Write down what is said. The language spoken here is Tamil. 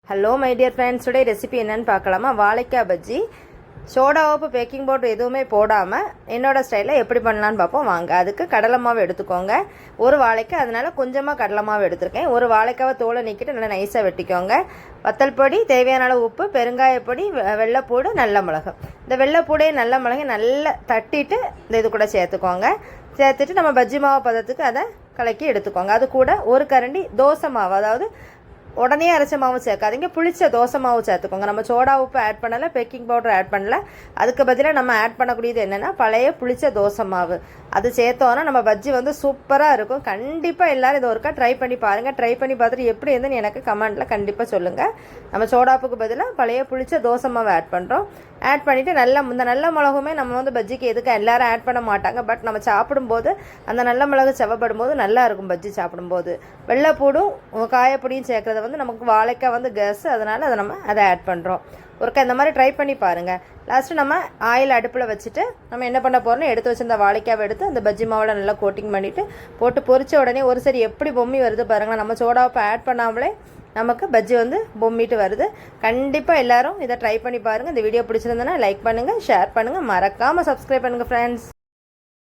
Hello my dear friends, today recipe என்னன்னு பார்க்கலாமா? வாழைக்காய் பஜ்ஜி. சோடா உப்பு, பேக்கிங் பவுடர் எதுவுமே போடாமல் என்னோடய ஸ்டைலில் எப்படி பண்ணலான்னு பார்ப்போம் வாங்க. அதுக்கு கடலை மாவு எடுத்துக்கோங்க. ஒரு வாழைக்காய், அதனால் கொஞ்சமாக கடலை மாவு எடுத்துருக்கேன். ஒரு வாழைக்காவை தோலை நீக்கிட்டு நல்லா நைஸாக வெட்டிக்கோங்க. வத்தல் பொடி, தேவையான அளவு உப்பு, பெருங்காயப்பொடி, வெள்ளைப்பூடு, நல்ல மிளகு. இந்த வெள்ளைப்பூடையும் நல்ல மிளகை நல்லா தட்டிட்டு இந்த இது கூட சேர்த்துட்டு நம்ம பஜ்ஜி மாவு பதத்துக்கு அதை கலக்கி எடுத்துக்கோங்க. அது கூட ஒரு கரண்டி தோசை மாவு, அதாவது உடனே அரைச்ச மாவு சேர்க்காதீங்க, புளிச்ச தோசை மாவு சேர்த்துக்கோங்க. நம்ம சோடா உப்பு ஆட் பண்ணலை, பேக்கிங் பவுடர் ஆட் பண்ணல. அதுக்கு பதிலாக நம்ம ஆட் பண்ணக்கூடியது என்னென்னா பழைய புளிச்ச தோசை மாவு. அது சேர்த்தோன்னா நம்ம பஜ்ஜி சூப்பராக இருக்கும். கண்டிப்பாக எல்லோரும் இதை ஒருக்கா ட்ரை பண்ணி பாருங்கள். ட்ரை பண்ணி பார்த்துட்டு எப்படி இருந்துன்னு எனக்கு கமெண்ட்டில் கண்டிப்பாக சொல்லுங்கள். நம்ம சோடாப்புக்கு பதிலாக பழைய புளிச்ச தோசை மாவு ஆட் பண்ணுறோம். ஆட் பண்ணிவிட்டு இந்த நல்ல மிளகுமே நம்ம பஜ்ஜிக்கு எதுக்கு எல்லோரும் ஆட் பண்ண மாட்டாங்க. பட் நம்ம சாப்பிடும்போது அந்த நல்ல மிளகு செவப்படும் போது நல்லா இருக்கும் பஜ்ஜி சாப்பிடும்போது. வெள்ளைப்பூடும் காயப்பொடியும் சேர்க்குறது நமக்கு வாழைக்காய் கேஸ், அதனால் அதை ஆட் பண்ணுறோம். ஒருக்கா இந்த மாதிரி ட்ரை பண்ணி பாருங்கள். லாஸ்ட்டு நம்ம ஆயில் அடுப்பில் வச்சுட்டு நம்ம என்ன பண்ண போகிறோம்னா, எடுத்து வச்சிருந்த வாழைக்காவை எடுத்து அந்த பஜ்ஜி மாவில் நல்லா கோட்டிங் பண்ணிவிட்டு போட்டு பொரிச்ச உடனே ஒரு சரி எப்படி பொம்மி வருது பாருங்களேன். நம்ம சோடாவை ஆட் பண்ணாமலே நமக்கு பஜ்ஜி பொம்மிட்டு வருது. கண்டிப்பாக எல்லோரும் இதை ட்ரை பண்ணி பாருங்கள். இந்த வீடியோ பிடிச்சிருந்ததுன்னா லைக் பண்ணுங்கள், ஷேர் பண்ணுங்கள், மறக்காமல் சப்ஸ்கிரைப் பண்ணுங்கள் ஃப்ரெண்ட்ஸ்.